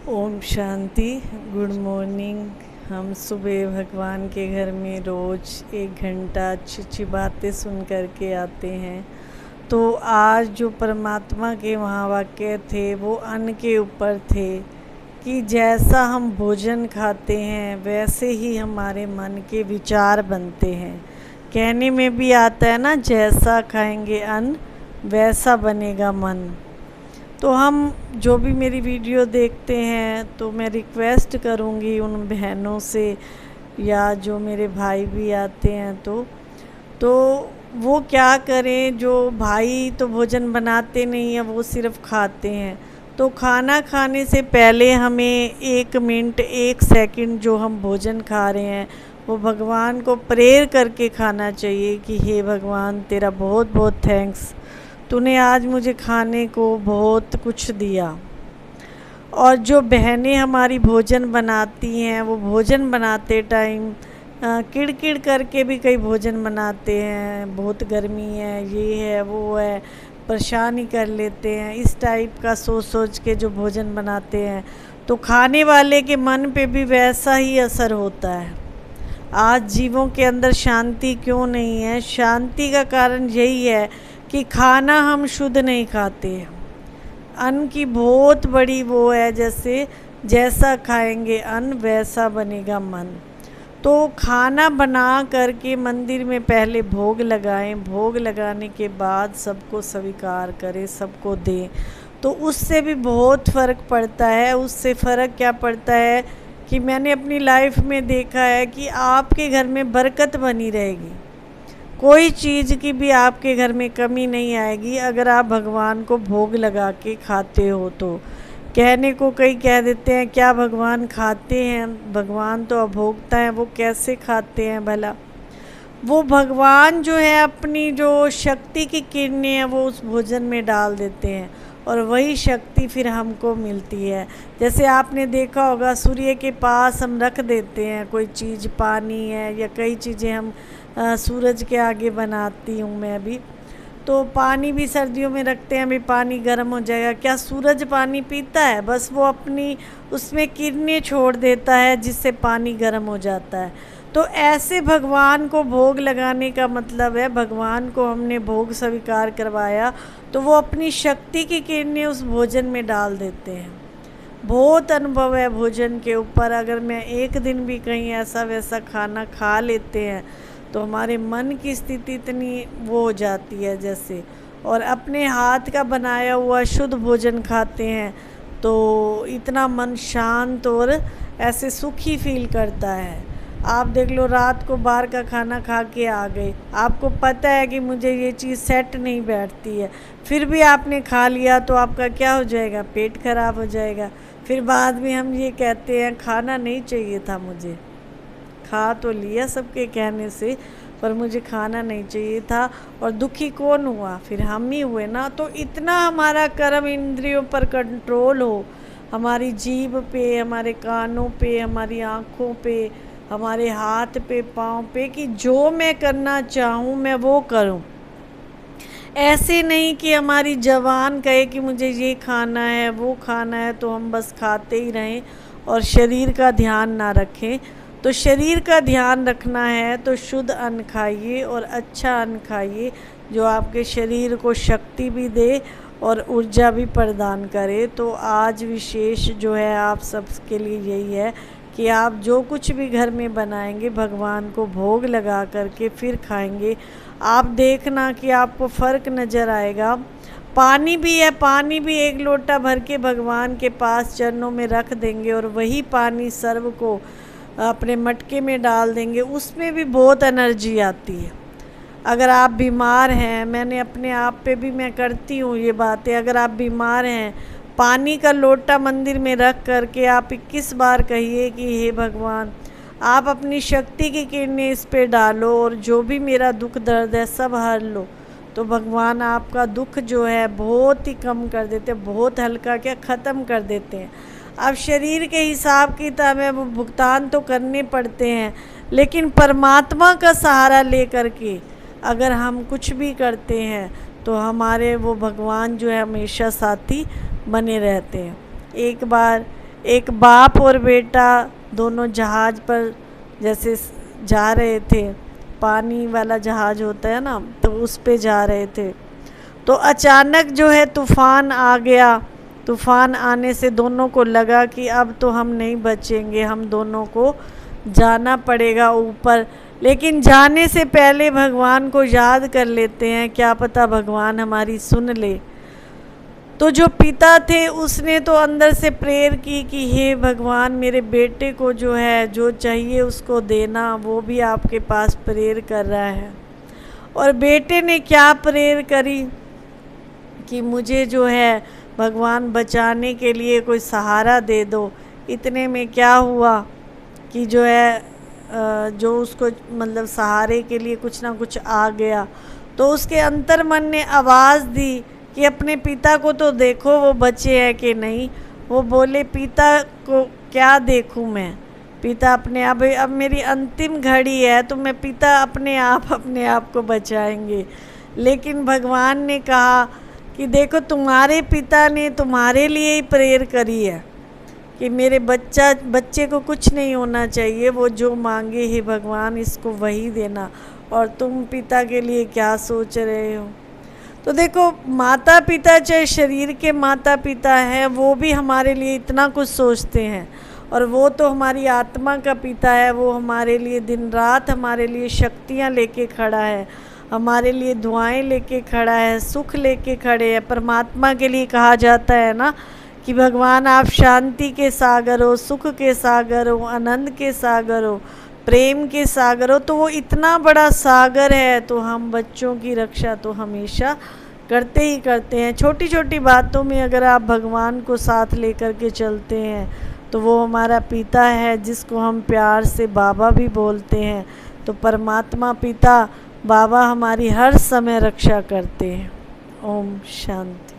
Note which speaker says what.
Speaker 1: Om Shanti. Good morning. हम सुबह भगवान के घर में रोज़ 1 घंटा अच्छी अच्छी बातें सुन कर के आते हैं। तो आज जो परमात्मा के वहाँ वाक्य थे वो अन्न के ऊपर थे कि जैसा हम भोजन खाते हैं वैसे ही हमारे मन के विचार बनते हैं। कहने में भी आता है ना, जैसा खाएंगे अन्न वैसा बनेगा मन। तो हम जो भी मेरी वीडियो देखते हैं तो मैं रिक्वेस्ट करूँगी उन बहनों से या जो मेरे भाई भी आते हैं तो वो क्या करें। जो भाई तो भोजन बनाते नहीं हैं, वो सिर्फ खाते हैं। तो खाना खाने से पहले हमें 1 मिनट 1 सेकंड जो हम भोजन खा रहे हैं वो भगवान को प्रेयर करके खाना चाहिए कि हे भगवान, तेरा बहुत बहुत थैंक्स, तूने आज मुझे खाने को बहुत कुछ दिया। और जो बहनें हमारी भोजन बनाती हैं वो भोजन बनाते टाइम किड़किड़ करके भी कई भोजन बनाते हैं। बहुत गर्मी है, ये है वो है, परेशानी कर लेते हैं। इस टाइप का सोच सोच के जो भोजन बनाते हैं तो खाने वाले के मन पे भी वैसा ही असर होता है। आज जीवों के अंदर शांति क्यों नहीं है? शांति का कारण यही है कि खाना हम शुद्ध नहीं खाते। अन्न की बहुत बड़ी वो है, जैसा खाएंगे अन्न वैसा बनेगा मन। तो खाना बना करके मंदिर में पहले भोग लगाएं, भोग लगाने के बाद सबको स्वीकार करें, सबको दें। तो उससे भी बहुत फ़र्क पड़ता है। उससे फ़र्क क्या पड़ता है कि मैंने अपनी लाइफ में देखा है कि आपके घर में बरकत बनी रहेगी। कोई चीज़ की भी आपके घर में कमी नहीं आएगी अगर आप भगवान को भोग लगा के खाते हो। तो कहने को कई कह देते हैं क्या भगवान खाते हैं? भगवान तो अभोक्ता हैं, वो कैसे खाते हैं भला? वो भगवान जो है अपनी जो शक्ति की किरणें हैं वो उस भोजन में डाल देते हैं और वही शक्ति फिर हमको मिलती है। जैसे आपने देखा होगा, सूर्य के पास हम रख देते हैं कोई चीज़, पानी है या कई चीज़ें हम सूरज के आगे बनाती हूँ मैं भी। तो पानी भी सर्दियों में रखते हैं, अभी पानी गर्म हो जाएगा। क्या सूरज पानी पीता है? बस वो अपनी उसमें किरणें छोड़ देता है जिससे पानी गर्म हो जाता है। तो ऐसे भगवान को भोग लगाने का मतलब है भगवान को हमने भोग स्वीकार करवाया तो वो अपनी शक्ति की किरणें उस भोजन में डाल देते हैं। बहुत अनुभव है भोजन के ऊपर। अगर मैं एक दिन भी कहीं ऐसा वैसा खाना खा लेते हैं तो हमारे मन की स्थिति इतनी वो हो जाती है जैसे, और अपने हाथ का बनाया हुआ शुद्ध भोजन खाते हैं तो इतना मन शांत और ऐसे सुखी फील करता है। आप देख लो, रात को बाहर का खाना खा के आ गए, आपको पता है कि मुझे ये चीज़ सेट नहीं बैठती है, फिर भी आपने खा लिया तो आपका क्या हो जाएगा? पेट खराब हो जाएगा। फिर बाद में हम ये कहते हैं खाना नहीं चाहिए था, मुझे खा तो लिया सबके कहने से, पर मुझे खाना नहीं चाहिए था। और दुखी कौन हुआ? फिर हम ही हुए ना। तो इतना हमारा कर्म इंद्रियों पर कंट्रोल हो, हमारी जीभ पे, हमारे कानों पे, हमारी आँखों पे, हमारे हाथ पे, पाँव पे, कि जो मैं करना चाहूँ मैं वो करूँ। ऐसे नहीं कि हमारी ज़बान कहे कि मुझे ये खाना है वो खाना है तो हम बस खाते ही रहें और शरीर का ध्यान ना रखें। तो शरीर का ध्यान रखना है तो शुद्ध अन्न खाइए और अच्छा अन्न खाइए जो आपके शरीर को शक्ति भी दे और ऊर्जा भी प्रदान करे। तो आज विशेष जो है आप सबके लिए यही है कि आप जो कुछ भी घर में बनाएंगे भगवान को भोग लगा करके फिर खाएंगे। आप देखना कि आपको फ़र्क नज़र आएगा। पानी भी है, पानी भी 1 लोटा भर के भगवान के पास चरणों में रख देंगे और वही पानी सर्व को अपने मटके में डाल देंगे, उसमें भी बहुत एनर्जी आती है। अगर आप बीमार हैं, मैंने अपने आप पे भी मैं करती हूँ ये बातें, अगर आप बीमार हैं पानी का लोटा मंदिर में रख करके आप 21 बार कहिए कि हे भगवान, आप अपनी शक्ति की किरणें इस पे डालो और जो भी मेरा दुख दर्द है सब हर लो। तो भगवान आपका दुख जो है बहुत ही कम कर देते हैं, बहुत हल्का क्या ख़त्म कर देते हैं। अब शरीर के हिसाब किताब में वो भुगतान तो करने पड़ते हैं, लेकिन परमात्मा का सहारा ले करके अगर हम कुछ भी करते हैं तो हमारे वो भगवान जो है हमेशा साथी बने रहते हैं। एक बार एक बाप और बेटा दोनों जहाज़ पर जैसे जा रहे थे, पानी वाला जहाज़ होता है ना, तो उस पे जा रहे थे। तो अचानक जो है तूफ़ान आ गया। तूफ़ान आने से दोनों को लगा कि अब तो हम नहीं बचेंगे, हम दोनों को जाना पड़ेगा ऊपर। लेकिन जाने से पहले भगवान को याद कर लेते हैं, क्या पता भगवान हमारी सुन ले। तो जो पिता थे उसने तो अंदर से प्रेयर की कि हे भगवान, मेरे बेटे को जो है जो चाहिए उसको देना। वो भी आपके पास प्रेयर कर रहा है। और बेटे ने क्या प्रेयर करी कि मुझे जो है भगवान बचाने के लिए कोई सहारा दे दो। इतने में क्या हुआ कि जो है जो उसको मतलब सहारे के लिए कुछ ना कुछ आ गया। तो उसके अंतर मन ने आवाज़ दी कि अपने पिता को तो देखो वो बचे हैं कि नहीं। वो बोले पिता को क्या देखूं मैं, पिता अपने आप, अब मेरी अंतिम घड़ी है तो मैं पिता अपने आप को बचाएंगे। लेकिन भगवान ने कहा कि देखो तुम्हारे पिता ने तुम्हारे लिए ही प्रेयर करी है कि मेरे बच्चे को कुछ नहीं होना चाहिए, वो जो मांगे हे भगवान इसको वही देना, और तुम पिता के लिए क्या सोच रहे हो। तो देखो माता पिता चाहे शरीर के माता पिता हैं, वो भी हमारे लिए इतना कुछ सोचते हैं। और वो तो हमारी आत्मा का पिता है, वो हमारे लिए दिन रात हमारे लिए शक्तियाँ लेके खड़ा है, हमारे लिए दुआएं लेके खड़ा है, सुख लेके खड़े हैं। परमात्मा के लिए कहा जाता है ना कि भगवान आप शांति के सागर हो, सुख के सागर हो, आनंद के सागर हो, प्रेम के सागर हो। तो वो इतना बड़ा सागर है, तो हम बच्चों की रक्षा तो हमेशा करते ही करते हैं। छोटी छोटी बातों में अगर आप भगवान को साथ लेकर के चलते हैं तो वो हमारा पिता है, जिसको हम प्यार से बाबा भी बोलते हैं। तो परमात्मा पिता बाबा हमारी हर समय रक्षा करते हैं। ओम शांति।